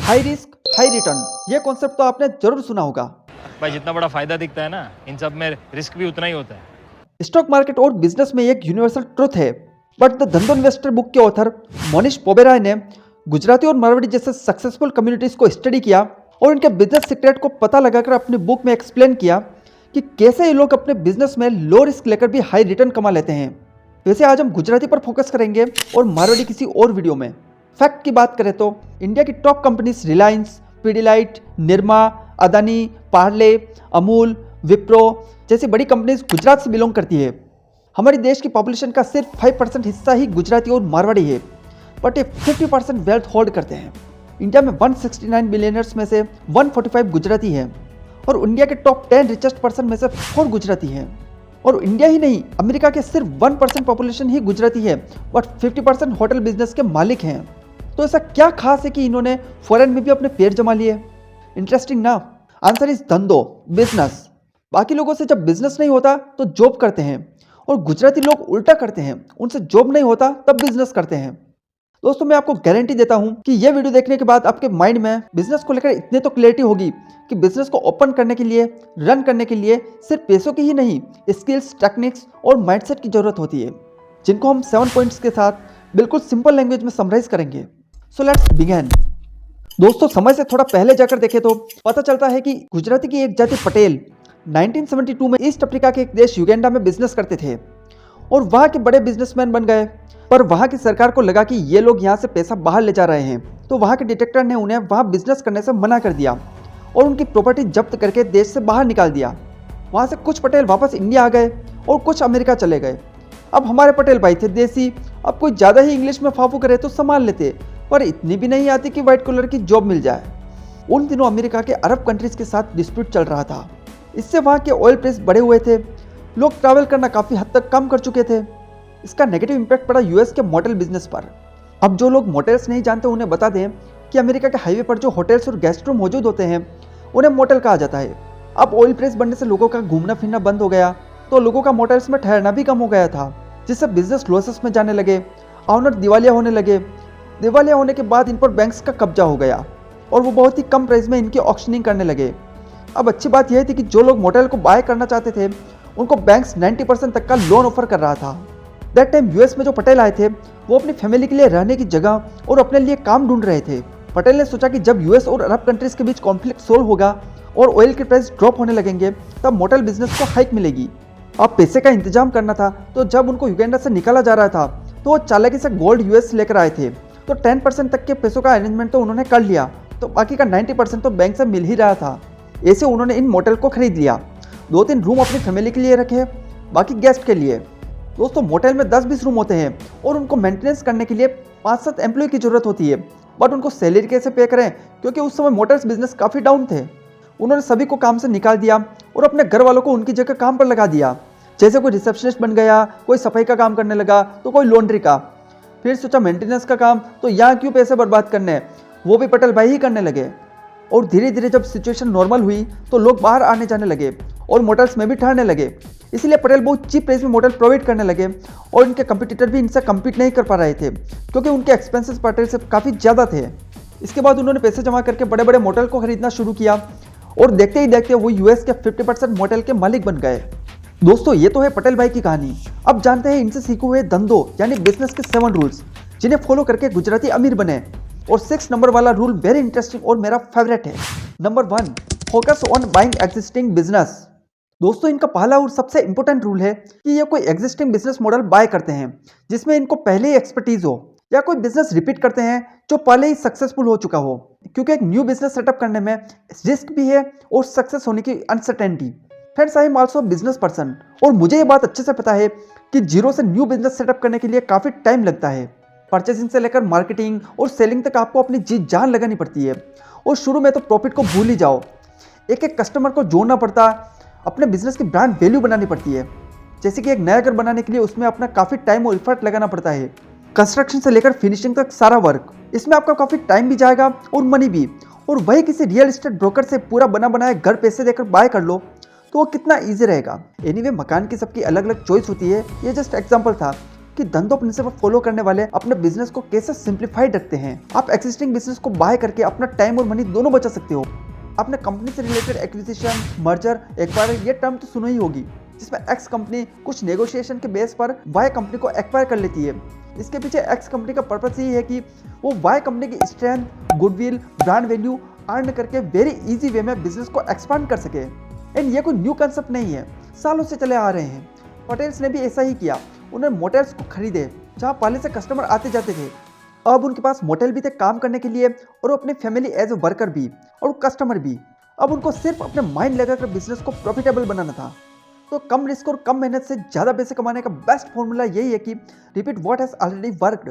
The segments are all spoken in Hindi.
हाई रिस्क हाई रिटर्न, ये कॉन्सेप्ट तो आपने जरूर सुना होगा। भाई जितना बड़ा फायदा दिखता है ना, इन सब में रिस्क भी उतना ही होता है। स्टॉक मार्केट और बिजनेस में एक यूनिवर्सल ट्रुथ है, बट द धंधो इन्वेस्टर बुक के ऑथर मोनिश पोबेराय ने गुजराती और मारवाड़ी जैसे सक्सेसफुल कम्युनिटीज को स्टडी किया और उनके बिजनेस सीक्रेट को पता लगाकर अपनी बुक में एक्सप्लेन किया कि कैसे ये लोग अपने बिजनेस में लो रिस्क लेकर भी हाई रिटर्न कमा लेते हैं। वैसे आज हम गुजराती पर फोकस करेंगे और मारवाड़ी किसी और वीडियो में। फैक्ट की बात करें तो इंडिया की टॉप कंपनीज रिलायंस, पीडीलाइट, निरमा, अदानी, पार्ले, अमूल, विप्रो जैसी बड़ी कंपनीज गुजरात से बिलोंग करती है। हमारे देश की पॉपुलेशन का सिर्फ 5% हिस्सा ही गुजराती और मारवाड़ी है, बट ये 50% वेल्थ होल्ड करते हैं। इंडिया में 169 बिलियनर्स में से 145 गुजराती हैं और इंडिया के टॉप 10 रिचेस्ट पर्सन में से 4 गुजराती हैं। और इंडिया ही नहीं, अमेरिका के सिर्फ 1% पॉपुलेशन ही गुजराती है, बट 50% होटल बिजनेस के मालिक हैं। तो ऐसा क्या खास है कि इन्होंने फॉरेन में भी अपने पैर जमा लिए? इंटरेस्टिंग ना? आंसर इज धंधो, बिजनेस। बाकी लोगों से जब बिजनेस नहीं होता तो जॉब करते हैं और गुजराती लोग उल्टा करते हैं, उनसे जॉब नहीं होता तब बिजनेस करते हैं। दोस्तों मैं आपको गारंटी देता हूं कि यह वीडियो देखने के बाद आपके माइंड में बिजनेस को लेकर इतने तो क्लैरिटी होगी कि बिजनेस को ओपन करने के लिए, रन करने के लिए सिर्फ पैसों की ही नहीं, स्किल्स, टेक्निक्स और माइंडसेट की जरूरत होती है, जिनको हम 7 पॉइंट्स के साथ बिल्कुल सिंपल लैंग्वेज में समराइज करेंगे। So let's begin. दोस्तों समय से थोड़ा पहले जाकर देखें तो पता चलता है कि गुजराती की एक जाति पटेल 1972 में ईस्ट अफ्रीका के एक देश युगांडा में बिजनेस करते थे और वहाँ के बड़े बिजनेसमैन बन गए। पर वहाँ की सरकार को लगा कि ये लोग यहाँ से पैसा बाहर ले जा रहे हैं, तो वहाँ के डिटेक्टर ने उन्हें वहाँ बिजनेस करने से मना कर दिया और उनकी प्रॉपर्टी जब्त करके देश से बाहर निकाल दिया। वहाँ से कुछ पटेल वापस इंडिया आ गए और कुछ अमेरिका चले गए। अब हमारे पटेल भाई थे देसी, अब कोई ज़्यादा ही इंग्लिश में फाफू करे तो संभाल लेते, पर इतनी भी नहीं आती कि व्हाइट कॉलर की जॉब मिल जाए। उन दिनों अमेरिका के अरब कंट्रीज के साथ डिस्प्यूट चल रहा था, इससे वहाँ के ऑयल प्राइस बढ़े हुए थे, लोग ट्रैवल करना काफ़ी हद तक कम कर चुके थे। इसका नेगेटिव इम्पैक्ट पड़ा यूएस के मोटेल बिजनेस पर। अब जो लोग मोटेल्स नहीं जानते उन्हें बता दें कि अमेरिका के हाईवे पर जो होटल्स और गेस्ट रूम मौजूद होते हैं उन्हें मोटेल कहा जाता है। अब ऑयल प्राइस बढ़ने से लोगों का घूमना फिरना बंद हो गया, तो लोगों का मोटेल्स में ठहरना भी कम हो गया था, जिससे बिजनेस लॉसेस में जाने लगे, ऑनर दिवालिया होने लगे। दिवालिया होने के बाद इन पर बैंक्स का कब्जा हो गया और वो बहुत ही कम प्राइस में इनकी ऑक्शनिंग करने लगे। अब अच्छी बात यह थी कि जो लोग मोटेल को बाय करना चाहते थे उनको बैंक्स 90% तक का लोन ऑफर कर रहा था। दैट टाइम यूएस में जो पटेल आए थे वो अपनी फैमिली के लिए रहने की जगह और अपने लिए काम ढूंढ रहे थे। पटेल ने सोचा कि जब यूएस और अरब कंट्रीज के बीच कॉन्फ्लिक्ट सोल्व होगा और ऑयल के प्राइस ड्रॉप होने लगेंगे तब मोटेल बिजनेस को हाइक मिलेगी। अब पैसे का इंतजाम करना था, तो जब उनको युगांडा से निकाला जा रहा था तो वो चालाकी से गोल्ड यूएस लेकर आए थे, तो 10% तक के पैसों का अरेंजमेंट तो उन्होंने कर लिया, तो बाकी का 90% तो बैंक से मिल ही रहा था। ऐसे उन्होंने इन मोटेल को खरीद लिया। 2-3 रूम अपनी फैमिली के लिए रखे, बाकी गेस्ट के लिए। दोस्तों मोटेल में 10-20 रूम होते हैं और उनको मेंटेनेंस करने के लिए 5-7 एम्प्लॉय की जरूरत होती है, बट उनको सैलरी कैसे पे करें, क्योंकि उस समय मोटेल्स बिजनेस काफ़ी डाउन थे। उन्होंने सभी को काम से निकाल दिया और अपने घर वालों को उनकी जगह काम पर लगा दिया। जैसे कोई रिसेप्शनिस्ट बन गया, कोई सफाई का काम करने लगा, तो कोई लॉन्ड्री का। फिर सोचा मेंटेनेंस का काम, तो यहाँ क्यों पैसे बर्बाद करने, वो भी पटेल भाई ही करने लगे। और धीरे धीरे जब सिचुएशन नॉर्मल हुई तो लोग बाहर आने जाने लगे और मोटेल्स में भी ठहरने लगे, इसलिए पटेल बहुत चीप प्राइस में मोटेल प्रोवाइड करने लगे और इनके कंपटीटर भी इनसे कम्पीट नहीं कर पा रहे थे, क्योंकि उनके एक्सपेंसेस पटेल से काफ़ी ज़्यादा थे। इसके बाद उन्होंने पैसे जमा करके बड़े बड़े मोटेल को खरीदना शुरू किया और देखते ही देखते वो यूएस के 50% मोटेल के मालिक बन गए। दोस्तों ये तो है पटेल भाई की कहानी। अब जानते हैं इनसे सीखे हुए धंधों यानी बिजनेस के 7 रूल्स, जिन्हें फॉलो करके गुजराती अमीर बने। और 6 नंबर वाला रूल वेरी इंटरेस्टिंग और मेरा फेवरेट है। Number 1, focus on buying existing business. दोस्तों इनका पहला और सबसे इंपॉर्टेंट रूल है कि ये कोई एग्जिस्टिंग बिजनेस मॉडल बाय करते हैं जिसमें इनको पहले ही एक्सपर्टीज हो, या कोई बिजनेस रिपीट करते हैं जो पहले ही सक्सेसफुल हो चुका हो, क्योंकि एक न्यू बिजनेस सेटअप करने में रिस्क भी है और सक्सेस होने की uncertainty. Friends I am also business person और मुझे ये बात अच्छे से पता है कि जीरो से न्यू बिजनेस सेटअप करने के लिए काफ़ी टाइम लगता है। परचेसिंग से लेकर मार्केटिंग और सेलिंग तक आपको अपनी जी जान लगानी पड़ती है और शुरू में तो प्रॉफिट को भूल ही जाओ। एक एक कस्टमर को जोड़ना पड़ता, अपने बिजनेस की ब्रांड वैल्यू बनानी पड़ती है। जैसे कि एक नया घर बनाने के लिए उसमें अपना काफ़ी टाइम और इफर्ट लगाना पड़ता है। कंस्ट्रक्शन से लेकर फिनिशिंग तक सारा वर्क, इसमें आपका काफ़ी टाइम भी जाएगा और मनी भी। और वही किसी रियल एस्टेट ब्रोकर से पूरा बना बनाया घर पैसे देकर बाय कर लो तो वो कितना ईजी रहेगा। एनीवे मकान की सबकी अलग अलग चॉइस होती है, ये जस्ट एग्जाम्पल था कि धंधो प्रिंसिपल फॉलो करने वाले अपने बिजनेस को कैसे सिंप्लीफाइड रखते हैं। आप एक्सिस्टिंग बिजनेस को बाय करके अपना टाइम और मनी दोनों बचा सकते हो। आपने कंपनी से रिलेटेड एक्विजिशन, मर्जर, एक्वायर ये टर्म तो सुनी ही होगी, जिसमें एक्स कंपनी कुछ नेगोशिएशन के बेस पर वाई कंपनी को एक्वायर कर लेती है। इसके पीछे एक्स कंपनी का पर्पस यही है कि वो वाई कंपनी की strength, goodwill, brand value earn करके वेरी इजी वे में बिजनेस को एक्सपांड कर सके। एंड ये कोई न्यू कंसेप्ट नहीं है, सालों से चले आ रहे हैं। पटेल्स ने भी ऐसा ही किया। उन्होंने मोटेल्स को खरीदे जहाँ पहले से कस्टमर आते जाते थे। अब उनके पास मोटेल भी थे काम करने के लिए और अपनी फैमिली एज ए वर्कर भी और कस्टमर भी। अब उनको सिर्फ अपने माइंड लगाकर बिजनेस को प्रॉफिटेबल बनाना था। तो कम रिस्क और कम मेहनत से ज़्यादा पैसे कमाने का बेस्ट फॉर्मूला यही है कि repeat what has already worked.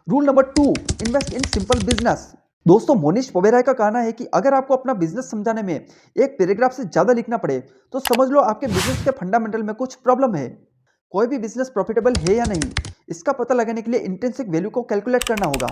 Rule number 2, invest in simple business. दोस्तों, मोनिश पोबेराय का कहना है कि अगर आपको अपना बिजनेस समझाने में एक पैराग्राफ से ज़्यादा लिखना पड़े तो समझ लो आपके बिजनेस के फंडामेंटल में कुछ प्रॉब्लम है। कोई भी बिजनेस प्रॉफिटेबल है या नहीं, इसका पता लगाने के लिए इंट्रिंसिक वैल्यू को कैलकुलेट करना होगा।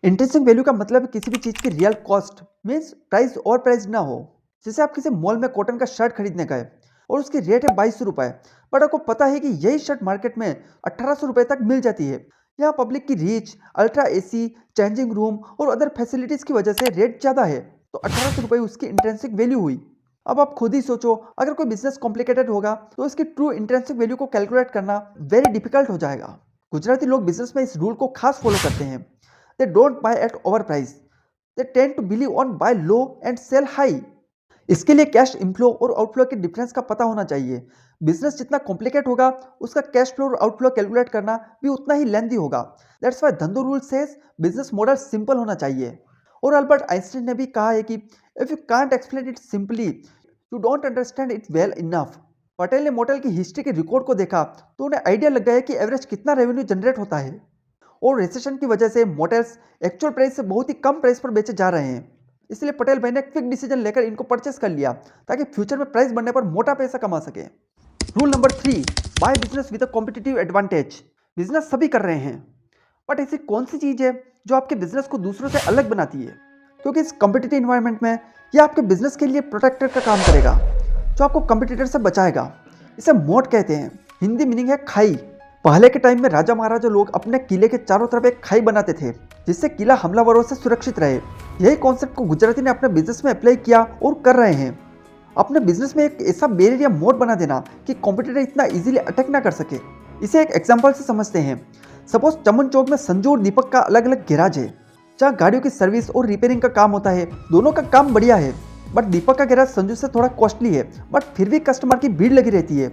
इंट्रिंसिक वैल्यू का मतलब है किसी भी चीज़ की रियल कॉस्ट, मीन्स प्राइस और प्राइस ना हो। जैसे आप किसी मॉल में कॉटन का शर्ट खरीदने गए और उसकी रेट है 2200 रुपये, बट आपको पता है कि यही शर्ट मार्केट में 1800 रुपये तक मिल जाती है। यहाँ पब्लिक की reach, ultra AC, changing room और अदर फैसिलिटीज़ की वजह से रेट ज़्यादा है, तो 1800 रुपये उसकी इंट्रिंसिक वैल्यू हुई। अब आप खुद ही सोचो, अगर कोई बिजनेस कॉम्प्लिकेटेड होगा तो इसकी ट्रू इंट्रिंसिक वैल्यू को कैलकुलेट करना वेरी डिफिकल्ट हो जाएगा। गुजराती लोग बिजनेस में इस रूल को खास फॉलो करते हैं। They don't buy at over price, they tend to believe on buy low and sell high. इसके लिए कैश इनफ्लो और आउटफ्लो के डिफरेंस का पता होना चाहिए। बिजनेस जितना कॉम्प्लिकेट होगा उसका कैश फ्लो और आउटफ्लो कैलकुलेट करना भी उतना ही लेंथी होगा। That's why Dhandho rule says business model simple होना चाहिए। और अल्बर्ट आइंस्टाइन ने भी कहा है कि if you can't explain it simply you don't understand it well enough. Patel ने मोटेल की हिस्ट्री के रिकॉर्ड को देखा तो उन्हें आइडिया लग गया कि एवरेज कितना रेवेन्यू जनरेट होता है। और रिसेशन की वजह से मोटेल्स एक्चुअल प्राइस से बहुत ही कम प्राइस पर बेचे जा रहे हैं। इसलिए पटेल भाई ने क्विक डिसीजन लेकर इनको परचेस कर लिया ताकि फ्यूचर में प्राइस बढ़ने पर मोटा पैसा कमा सके। Rule number 3, by business with a competitive advantage. Business सभी कर रहे हैं, बट ऐसी कौन सी चीज़ है जो आपके बिजनेस को दूसरों से अलग बनाती है? क्योंकि इस कॉम्पिटिटिव इन्वायरमेंट में यह आपके बिजनेस के लिए प्रोटेक्टर का काम करेगा, जो आपको कॉम्पिटिटर से बचाएगा। इसे मोट कहते हैं, हिंदी मीनिंग है खाई। पहले के टाइम में राजा महाराजा लोग अपने किले के चारों तरफ एक खाई बनाते थे जिससे किला हमलावरों से सुरक्षित रहे। यही कॉन्सेप्ट को गुजराती ने अपने बिजनेस में अप्लाई किया और कर रहे हैं। अपने बिजनेस में एक ऐसा बैरियर या मोड बना देना कि कॉम्पिटिटर इतना इजीली अटैक ना कर सके। इसे एक एग्जांपल से समझते हैं। सपोज चमन चौक में संजू और दीपक का अलग अलग गैराज है जहाँ गाड़ियों की सर्विस और रिपेयरिंग का काम होता है। दोनों का काम बढ़िया है, बट दीपक का गैराज संजू से थोड़ा कॉस्टली है, बट फिर भी कस्टमर की भीड़ लगी रहती है।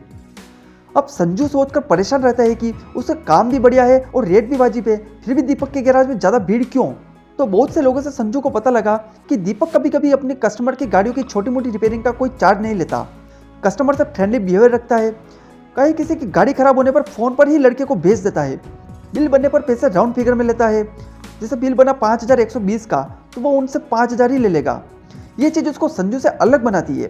अब संजू सोचकर परेशान रहता है कि उसका काम भी बढ़िया है और रेट भी वाजिब है, फिर भी दीपक के गैराज में ज़्यादा भीड़ क्यों? तो बहुत से लोगों से संजू को पता लगा कि दीपक कभी कभी अपने कस्टमर की गाड़ियों की छोटी मोटी रिपेयरिंग का कोई चार्ज नहीं लेता, कस्टमर से फ्रेंडली बिहेवियर रखता है। कहीं किसी की गाड़ी खराब होने पर फ़ोन पर ही लड़के को भेज देता है। बिल बनने पर पैसे राउंड फिगर में लेता है। जैसे बिल बना 5120 का तो वो उनसे 5000 ही ले लेगा। ये चीज़ उसको संजू से अलग बनाती है,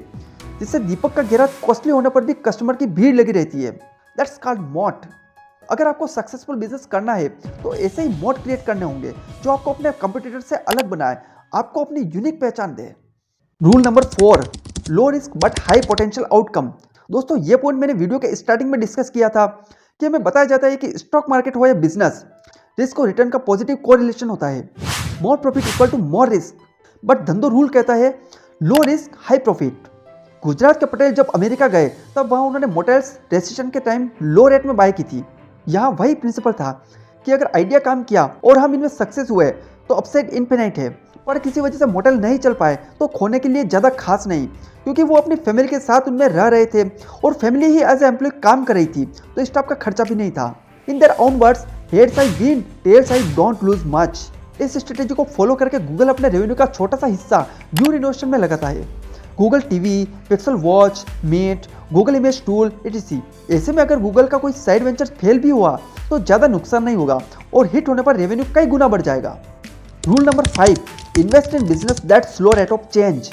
जिससे दीपक का गैराज कॉस्टली होने पर भी कस्टमर की भीड़ लगी रहती है। दैट्स कॉल्ड मोट। अगर आपको सक्सेसफुल बिजनेस करना है तो ऐसे ही मोट क्रिएट करने होंगे जो आपको अपने कंपटीटर से अलग बनाए, आपको अपनी यूनिक पहचान दे। Rule number 4, low risk but high potential outcome. दोस्तों, ये पॉइंट मैंने वीडियो के स्टार्टिंग में डिस्कस किया था कि हमें बताया जाता है कि स्टॉक मार्केट हो या बिजनेस, रिस्क और रिटर्न का पॉजिटिव कोरिलेशन होता है। More profit equal to more risk, but Dhandho rule कहता है low risk high profit. Gujarat के पटेल जब अमेरिका गए तब वहाँ उन्होंने मोटेल्स रेसिशन के टाइम लो रेट में बाय की थी। यहाँ वही प्रिंसिपल था कि अगर आइडिया काम किया और हम इनमें सक्सेस हुए तो अपसाइड इनफिनाइट है, पर किसी वजह से मोटेल नहीं चल पाए तो खोने के लिए ज़्यादा खास नहीं, क्योंकि वो अपनी फैमिली के साथ उनमें रह रहे थे और फैमिली ही एज ए एम्प्लॉय काम कर रही थी, तो स्टाफ का खर्चा भी नहीं था। In their own words, heads I win, tails I don't lose much. इस स्ट्रेटेजी को फॉलो करके गूगल अपने रेवेन्यू का छोटा सा हिस्सा न्यू रिनोवेशन में लगाता है। Google TV, Pixel watch, Meet, Google image tool etc। ऐसे में अगर गूगल का कोई साइड वेंचर फेल भी हुआ तो ज़्यादा नुकसान नहीं होगा और हिट होने पर रेवेन्यू कई गुना बढ़ जाएगा। Rule number 5, invest in business that slow rate of change.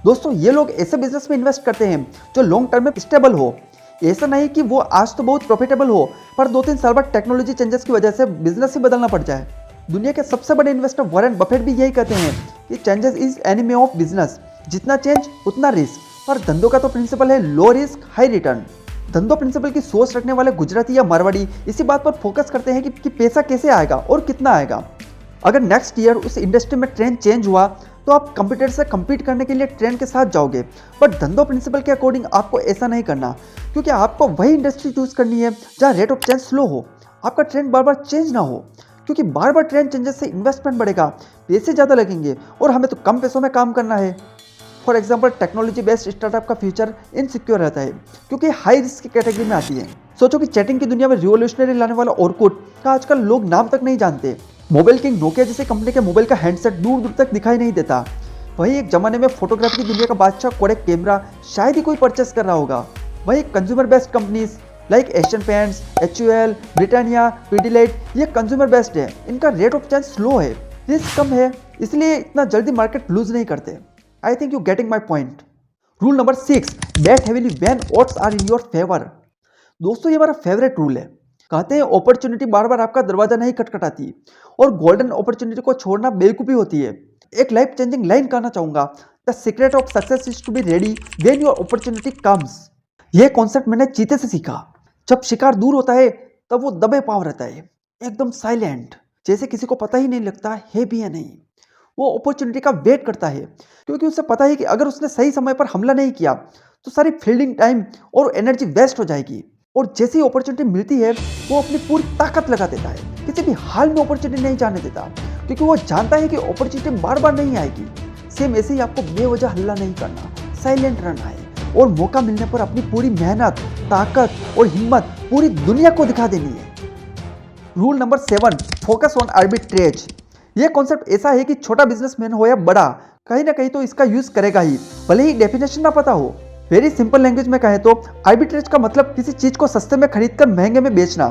दोस्तों, ये लोग ऐसे बिजनेस में इन्वेस्ट करते हैं जो लॉन्ग टर्म में स्टेबल हो। ऐसा नहीं कि वो आज तो बहुत प्रॉफिटेबल हो पर 2-3 साल बाद टेक्नोलॉजी चेंजेस की वजह से बिजनेस ही बदलना पड़ जाए। दुनिया के सबसे बड़े इन्वेस्टर वॉरेन बफेट भी यही कहते हैं कि changes is enemy of business. जितना चेंज उतना रिस्क, पर धंधों का तो प्रिंसिपल है लो रिस्क हाई रिटर्न। धंधो प्रिंसिपल की सोच रखने वाले गुजराती या मारवाड़ी इसी बात पर फोकस करते हैं कि पैसा कैसे आएगा और कितना आएगा। अगर नेक्स्ट ईयर उस इंडस्ट्री में ट्रेंड चेंज हुआ तो आप कंप्यूटर से compete करने के लिए ट्रेंड के साथ जाओगे, बट धंधो प्रिंसिपल के अकॉर्डिंग आपको ऐसा नहीं करना, क्योंकि आपको वही इंडस्ट्री चूज करनी है जहाँ रेट ऑफ चेंज स्लो हो, आपका ट्रेंड बार बार चेंज ना हो, क्योंकि बार बार ट्रेंड चेंजेस से इन्वेस्टमेंट बढ़ेगा, पैसे ज़्यादा लगेंगे और हमें तो कम पैसों में काम करना है। For example technology based startup का फ्यूचर इनसिक्योर रहता है, क्योंकि हाई रिस्क की कैटेगरी में आती है। सोचो कि चैटिंग की दुनिया में रिवोल्यूशनरी लाने वाला ऑरकुट का आजकल लोग नाम तक नहीं जानते। मोबाइल किंग नोकिया जैसी कंपनी के मोबाइल का हैंडसेट दूर दूर तक दिखाई नहीं देता। वहीं एक जमाने में फोटोग्राफी की दुनिया का बादशाह कोडेक कैमरा शायद ही कोई परचेस कर रहा होगा। वहीं consumer based companies like Asian Paints, HUL, Britannia, Pidilite ये कंज्यूमर बेस्ड है, इनका रेट ऑफ चेंज स्लो है, रिस्क कम है, इसलिए इतना जल्दी मार्केट लूज नहीं करते। I think you getting my point. Rule number 6, bet heavily when odds are in your favour. दोस्तों ये हमारा फेवरेट रूल है। कहते हैं अपॉर्चुनिटी बार बार आपका दरवाजा नहीं खटखटाती और गोल्डन अपॉर्चुनिटी को छोड़ना बेवकूफ़ी होती है। एक लाइफ चेंजिंग लाइन कहना चाहूंगा, the secret of success is to be ready when your opportunity comes. यह कॉन्सेप्ट मैंने चीते से सीखा। जब शिकार दूर होता है तब वो दबे पाव रहता है, एकदम साइलेंट, जैसे किसी को पता ही नहीं लगता है भी या नहीं। वो अपॉर्चुनिटी का वेट करता है, क्योंकि उसे पता है कि अगर उसने सही समय पर हमला नहीं किया तो सारी फील्डिंग टाइम और एनर्जी वेस्ट हो जाएगी। और जैसी अपॉर्चुनिटी मिलती है वो अपनी पूरी ताकत लगा देता है, किसी भी हाल में अपॉर्चुनिटी नहीं जाने देता, क्योंकि वो जानता है कि अपॉर्चुनिटी बार बार नहीं आएगी। सेम ऐसे ही आपको बेवजह हल्ला नहीं करना, साइलेंट रहना है और मौका मिलने पर अपनी पूरी मेहनत, ताकत और हिम्मत पूरी दुनिया को दिखा देनी है। Rule number 7, focus on arbitrage. ये कॉन्सेप्ट ऐसा है कि छोटा बिजनेसमैन हो या बड़ा, कहीं ना कहीं तो इसका यूज करेगा ही, भले ही डेफिनेशन ना पता हो। वेरी सिंपल लैंग्वेज में कहें तो आर्बिट्रेज का मतलब किसी चीज को सस्ते में खरीदकर महंगे में बेचना।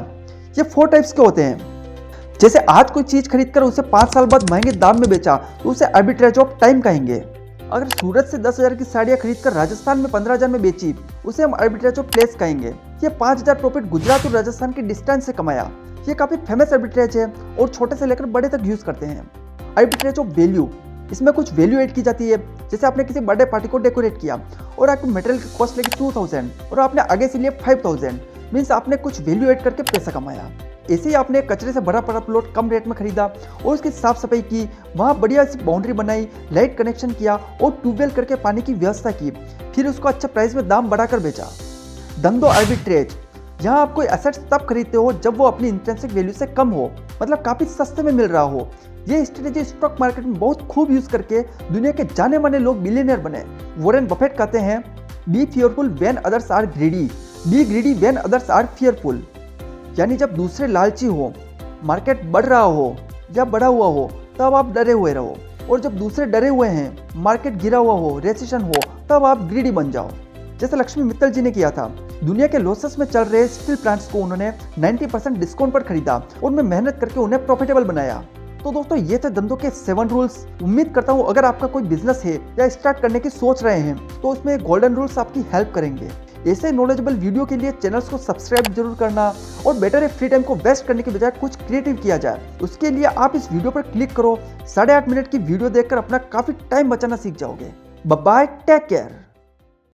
ये 4 टाइप्स के होते हैं। जैसे आज कोई चीज खरीदकर उसे 5 साल बाद महंगे दाम में बेचा तो उसे आर्बिट्रेज ऑफ टाइम कहेंगे। अगर सूरत से 10,000 की साड़ियाँ खरीदकर राजस्थान में 15,000 में बेची, उसे हम आर्बिट्रेज ऑफ प्लेस कहेंगे। ये 5,000 प्रॉफिट गुजरात और राजस्थान की डिस्टेंस से कमाया। ये काफी फेमस आर्बिट्रेज है और छोटे से लेकर बड़े तक यूज करते हैं। आर्बिट्रेज ऑफ वैल्यू, इसमें कुछ वैल्यू ऐड की जाती है। जैसे आपने किसी बर्थडे पार्टी को डेकोरेट किया और आपको मटेरियल की कॉस्ट लगी 2,000 और आपने आगे से लिए 5,000, मीन्स आपने कुछ वैल्यू ऐड करके पैसा कमाया। ऐसे ही आपने कचरे से भरा पड़ा प्लॉट कम रेट में खरीदा और उसकी साफ सफाई की, वहाँ बढ़िया सी बाउंड्री बनाई, लाइट कनेक्शन किया और ट्यूबवेल करके पानी की व्यवस्था की, फिर उसको अच्छा प्राइस में दाम बढ़ाकर बेचा। धंधो आर्बिट्रेज, यहाँ आप कोई एसेट्स तब खरीदते हो जब वो अपनी इंट्रिंसिक वैल्यू से कम हो, मतलब काफी सस्ते में मिल रहा हो। ये स्ट्रेटेजी स्टॉक मार्केट में बहुत खूब यूज करके दुनिया के जाने माने लोग बिलियनियर बने। वॉरेन बफेट कहते हैं, be fearful when others are greedy, be greedy when others are fearful. यानी जब दूसरे लालची हो, मार्केट बढ़ रहा हो या बढ़ा हुआ हो, तब आप डरे हुए रहो, और जब दूसरे डरे हुए हैं, मार्केट गिरा हुआ हो, रेसिशन हो, तब आप ग्रीडी बन जाओ। जैसे लक्ष्मी मित्तल जी ने किया था। दुनिया के लॉसेस में चल रहे स्टील प्लांट्स को उन्होंने 90% डिस्काउंट पर खरीदा और उनमें मेहनत करके उन्हें प्रॉफिटेबल बनाया। तो दोस्तों ये थे धंधों के 7 रूल्स। उम्मीद करता हूँ अगर आपका कोई बिजनेस है या स्टार्ट करने की सोच रहे हैं तो उसमें गोल्डन रूल्स आपकी हेल्प करेंगे। ऐसे नॉलेजेबल वीडियो के लिए चैनल्स को सब्सक्राइब जरूर करना, और बेटर है फ्री टाइम को वेस्ट करने के बजाय कुछ क्रिएटिव किया जाए। उसके लिए आप इस वीडियो पर क्लिक करो, 8.5 मिनट की वीडियो देखकर अपना काफी टाइम बचाना सीख जाओगे। Bye bye, take care.